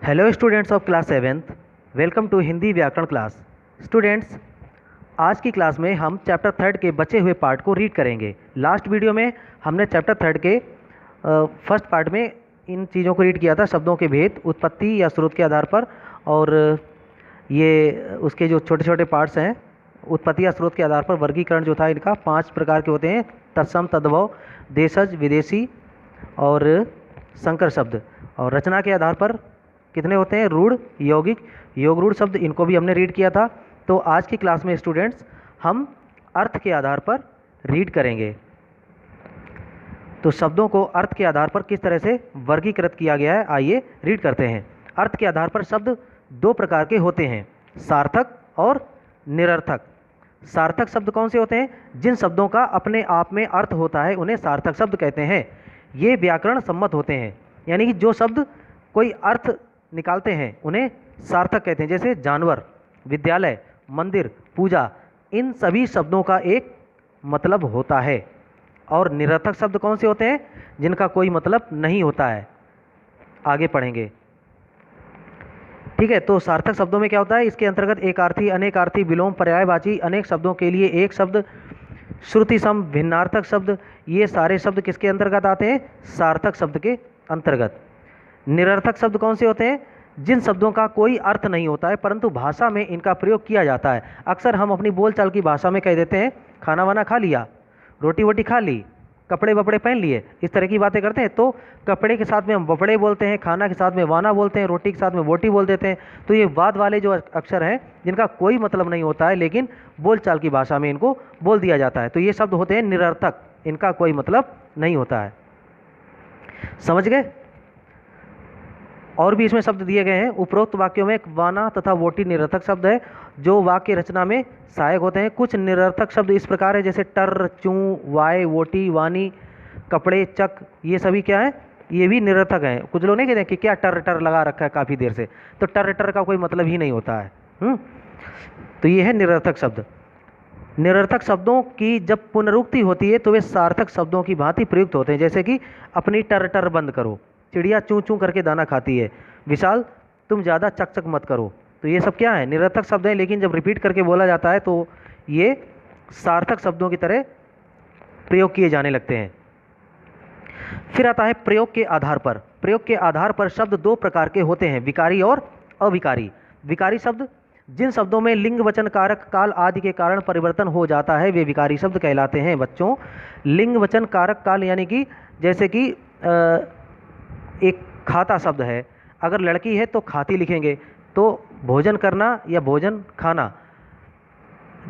Hello students of class 7th, welcome to Hindi व्याकरण class. Students, आज की क्लास में हम चैप्टर 3 के बचे हुए पार्ट को रीड करेंगे। लास्ट वीडियो में हमने चैप्टर 3 के फर्स्ट पार्ट में इन चीज़ों को रीड किया था, शब्दों के भेद, उत्पत्ति या स्रोत के आधार पर, और ये उसके जो छोटे छोटे पार्ट्स हैं, उत्पत्ति या स्रोत के आधार पर वर्गीकरण जो था इनका 5 प्रकार के होते हैं: तत्सम, तद्भव, देशज, विदेशी और संकर शब्द। और रचना के आधार पर कितने होते हैं? रूढ़, यौगिक, योग रूढ़ शब्द। इनको भी हमने रीड किया था। तो आज की क्लास में स्टूडेंट्स हम अर्थ के आधार पर रीड करेंगे। तो शब्दों को अर्थ के आधार पर किस तरह से वर्गीकृत किया गया है, आइए रीड करते हैं। अर्थ के आधार पर शब्द 2 प्रकार के होते हैं, सार्थक और निरर्थक। सार्थक शब्द कौन से होते हैं? जिन शब्दों का अपने आप में अर्थ होता है उन्हें सार्थक शब्द कहते हैं। ये व्याकरण सम्मत होते हैं, यानी कि जो शब्द कोई अर्थ निकालते हैं उन्हें सार्थक कहते हैं। जैसे जानवर, विद्यालय, मंदिर, पूजा, इन सभी शब्दों का एक मतलब होता है। और निरर्थक शब्द कौन से होते हैं? जिनका कोई मतलब नहीं होता है। आगे पढ़ेंगे, ठीक है। तो सार्थक शब्दों में क्या होता है? इसके अंतर्गत एकार्थी, अनेकार्थी, विलोम, पर्यायवाची, अनेक शब्दों के लिए एक शब्द, श्रुति सम, भिन्नार्थक शब्द, ये सारे शब्द किसके अंतर्गत आते हैं? सार्थक शब्द के अंतर्गत। निरर्थक शब्द कौन से होते हैं? जिन शब्दों का कोई अर्थ नहीं होता है परंतु भाषा में इनका प्रयोग किया जाता है। अक्सर हम अपनी बोलचाल की भाषा में कह देते हैं खाना वाना खा लिया, रोटी वोटी खा ली, कपड़े वपड़े पहन लिए, इस तरह की बातें करते हैं। तो कपड़े के साथ में हम वपड़े बोलते हैं, खाना के साथ में वाना बोलते हैं, रोटी के साथ में वोटी बोल देते हैं। तो ये वाद वाले जो अक्षर हैं जिनका कोई मतलब नहीं होता है लेकिन बोलचाल की भाषा में इनको बोल दिया जाता है, तो ये शब्द होते हैं निरर्थक, इनका कोई मतलब नहीं होता है। समझ गए? और भी इसमें शब्द दिए गए हैं। उपरोक्त वाक्यों में वाना तथा वोटी निरर्थक शब्द है जो वाक्य रचना में सहायक होते हैं। कुछ निरर्थक शब्द इस प्रकार है, जैसे टर, चूं, वाय, वोटी, वानी, कपड़े, चक, ये सभी क्या है? ये भी निरर्थक हैं। कुछ लोग नहीं कहते कि क्या टर टर लगा रखा है काफ़ी देर से, तो टर टर का कोई मतलब ही नहीं होता है। तो ये है निरर्थक शब्द। निरर्थक शब्दों की जब पुनरुक्ति होती है तो वे सार्थक शब्दों की भांति प्रयुक्त होते हैं। जैसे कि अपनी टर टर बंद करो, चिड़िया चूं चूं करके दाना खाती है, विशाल तुम ज़्यादा चक चक मत करो। तो ये सब क्या है? निरर्थक शब्द हैं, लेकिन जब रिपीट करके बोला जाता है तो ये सार्थक शब्दों की तरह प्रयोग किए जाने लगते हैं। फिर आता है प्रयोग के आधार पर। प्रयोग के आधार पर शब्द 2 प्रकार के होते हैं, विकारी और अविकारी। विकारी शब्द जिन शब्दों में लिंग, वचन, कारक, काल आदि के कारण परिवर्तन हो जाता है वे विकारी शब्द कहलाते हैं। बच्चों, लिंग, वचन, कारक, काल यानी कि जैसे कि एक खाता शब्द है, अगर लड़की है तो खाती लिखेंगे, तो भोजन करना या भोजन खाना,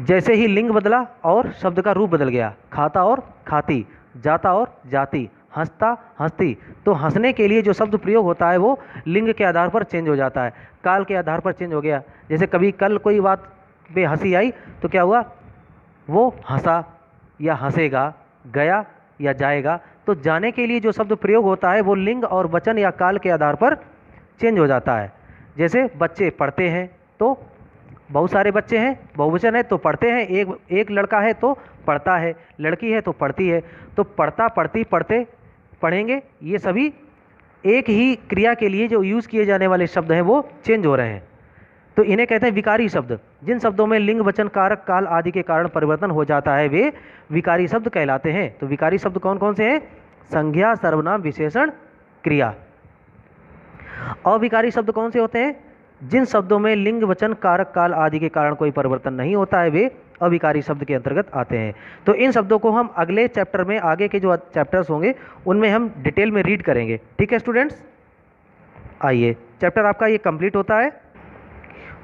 जैसे ही लिंग बदला और शब्द का रूप बदल गया, खाता और खाती, जाता और जाती, हंसता हंसती, तो हंसने के लिए जो शब्द प्रयोग होता है वो लिंग के आधार पर चेंज हो जाता है, काल के आधार पर चेंज हो गया। जैसे कभी कल कोई बात पे हंसी आई तो क्या हुआ? वो हंसा या हंसेगा, गया या जाएगा। तो जाने के लिए जो शब्द प्रयोग होता है वो लिंग और वचन या काल के आधार पर चेंज हो जाता है। जैसे बच्चे पढ़ते हैं तो बहुत सारे बच्चे हैं, बहुवचन है तो पढ़ते हैं, एक लड़का है तो पढ़ता है, लड़की है तो पढ़ती है। तो पढ़ता, पढ़ती, पढ़ते, पढ़ेंगे, ये सभी एक ही क्रिया के लिए जो यूज़ किए जाने वाले शब्द हैं वो चेंज हो रहे हैं। तो इन्हें कहते हैं विकारी शब्द। जिन शब्दों में लिंग, वचन, कारक, काल आदि के कारण परिवर्तन हो जाता है वे विकारी शब्द कहलाते हैं। तो विकारी शब्द कौन कौन से हैं? संज्ञा, सर्वनाम, विशेषण, क्रिया। अविकारी शब्द कौन से होते हैं? जिन शब्दों में लिंग, वचन, कारक, काल आदि के कारण कोई परिवर्तन नहीं होता है वे अविकारी शब्द के अंतर्गत आते हैं। तो इन शब्दों को हम अगले चैप्टर में, आगे के जो चैप्टर्स होंगे उनमें हम डिटेल में रीड करेंगे। ठीक है स्टूडेंट्स, आइए चैप्टर आपका ये कंप्लीट होता है।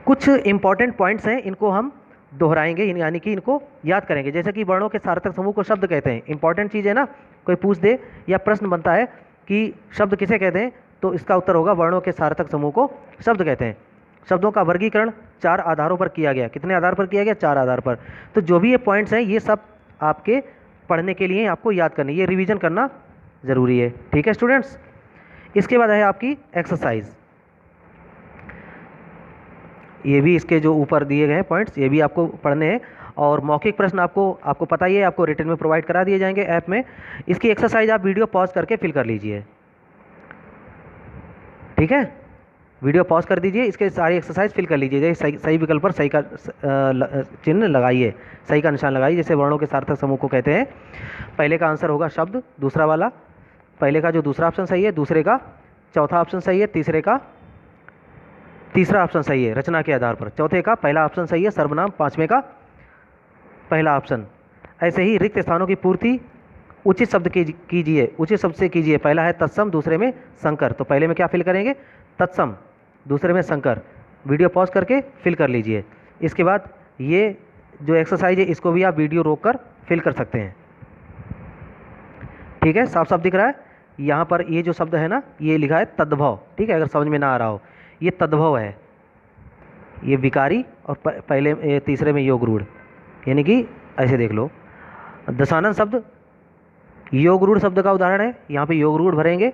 कुछ इंपॉर्टेंट पॉइंट्स हैं, इनको हम दोहराएंगे, यानी कि इनको याद करेंगे। जैसे कि वर्णों के सार्थक समूह को शब्द कहते हैं। इंपॉर्टेंट चीज़ है ना, कोई पूछ दे या प्रश्न बनता है कि शब्द किसे कहते हैं, तो इसका उत्तर होगा वर्णों के सार्थक समूह को शब्द कहते हैं। शब्दों का वर्गीकरण 4 आधारों पर किया गया। कितने आधार पर किया गया? 4 आधार पर। तो जो भी ये पॉइंट्स हैं ये सब आपके पढ़ने के लिए आपको याद करनी, ये रिवीजन करना ज़रूरी है। ठीक है स्टूडेंट्स, इसके बाद है आपकी एक्सरसाइज। ये भी इसके जो ऊपर दिए गए हैं पॉइंट्स ये भी आपको पढ़ने हैं, और मौखिक प्रश्न आपको पता ही है, आपको रिटन में प्रोवाइड करा दिए जाएंगे ऐप में। इसकी एक्सरसाइज आप वीडियो पॉज करके फिल कर लीजिए। ठीक है, वीडियो पॉज कर दीजिए, इसके सारी एक्सरसाइज फिल कर लीजिए। जैसे सही विकल्प पर सही का चिन्ह लगाइए, सही का निशान लगाइए, जैसे वर्णों के सार्थक समूह को कहते हैं। पहले का आंसर होगा शब्द, दूसरा वाला, पहले का जो दूसरा ऑप्शन सही है, दूसरे का चौथा ऑप्शन सही है, तीसरे का तीसरा ऑप्शन सही है रचना के आधार पर, चौथे का पहला ऑप्शन सही है सर्वनाम, पांचवें का पहला ऑप्शन। ऐसे ही रिक्त स्थानों की पूर्ति उचित शब्द कीजिए, उचित शब्द से कीजिए। पहला है तत्सम, दूसरे में संकर। तो पहले में क्या फिल करेंगे? तत्सम, दूसरे में संकर। वीडियो पॉज करके फिल कर लीजिए। इसके बाद ये जो एक्सरसाइज है इसको भी आप वीडियो रोक कर फिल कर सकते हैं। ठीक है, साफ साफ दिख रहा है। यहाँ पर ये जो शब्द है ना, ये लिखा है तद्भव। ठीक है, अगर समझ में ना आ रहा हो, ये तद्भव है, ये विकारी, और पहले तीसरे में योग रूढ़, यानी कि ऐसे देख लो। दशानन शब्द योग रूढ़ शब्द का उदाहरण है। यहाँ पे योग रूढ़ भरेंगे,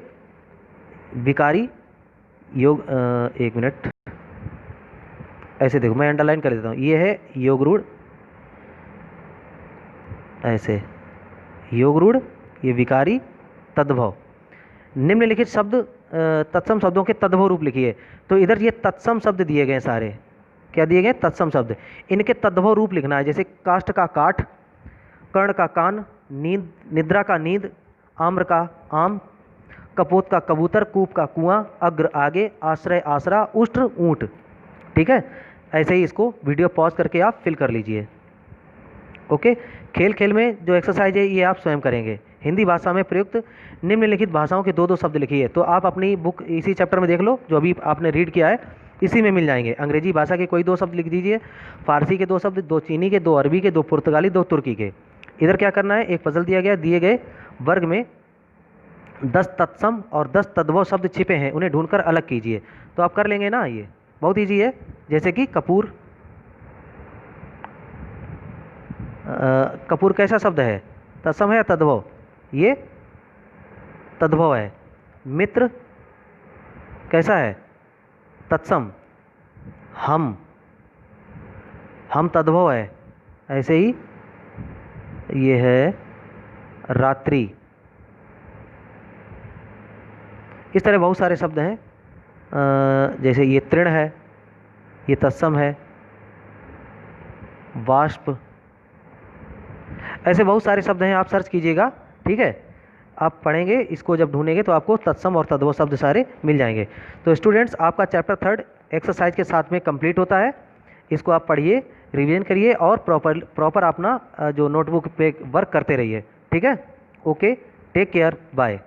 विकारी योग, एक मिनट, ऐसे देखो, मैं अंडरलाइन कर देता हूँ। ये है योग रूढ़, ऐसे योग रूढ़, ये विकारी, तद्भव। निम्नलिखित शब्द तत्सम शब्दों के तद्भव रूप लिखिए। तो इधर ये तत्सम शब्द दिए गए सारे, क्या दिए गए? तत्सम शब्द। इनके तद्भव रूप लिखना है। जैसे काष्ठ का काठ, कर्ण का कान, नींद निद्रा का नींद, आम्र का आम, कपोत का कबूतर, कूप का कुआं, अग्र आगे, आश्रय आसरा, उष्ट्र ऊंट। ठीक है, ऐसे ही इसको वीडियो पॉज करके आप फिल कर लीजिए। ओके, खेल खेल में जो एक्सरसाइज है ये आप स्वयं करेंगे। हिंदी भाषा में प्रयुक्त निम्नलिखित भाषाओं के दो दो शब्द लिखिए। तो आप अपनी बुक इसी चैप्टर में देख लो, जो अभी आपने रीड किया है इसी में मिल जाएंगे। अंग्रेजी भाषा के कोई दो शब्द लिख दीजिए, फारसी के दो शब्द, दो चीनी के, दो अरबी के, दो पुर्तगाली, दो तुर्की के। इधर क्या करना है, एक पजल दिया गया, दिए गए वर्ग में 10 तत्सम और 10 तद्भव शब्द छिपे हैं, उन्हें ढूंढकर अलग कीजिए। तो आप कर लेंगे ना, ये बहुत ईजी है। जैसे कि कपूर, कपूर कैसा शब्द है? तत्सम है या तद्भव? ये तद्भव है। मित्र कैसा है? तत्सम। हम तद्भव है। ऐसे ही ये है रात्रि। इस तरह बहुत सारे शब्द हैं। जैसे ये तृण है, ये तत्सम है, वाष्प, ऐसे बहुत सारे शब्द हैं, आप सर्च कीजिएगा। ठीक है, आप पढ़ेंगे, इसको जब ढूंढेंगे तो आपको तत्सम और तद्भव शब्द सारे मिल जाएंगे। तो स्टूडेंट्स, आपका चैप्टर 3 एक्सरसाइज के साथ में कंप्लीट होता है। इसको आप पढ़िए, रिवीजन करिए और प्रॉपर अपना जो नोटबुक पे वर्क करते रहिए। ठीक है, ओके, टेक केयर, बाय।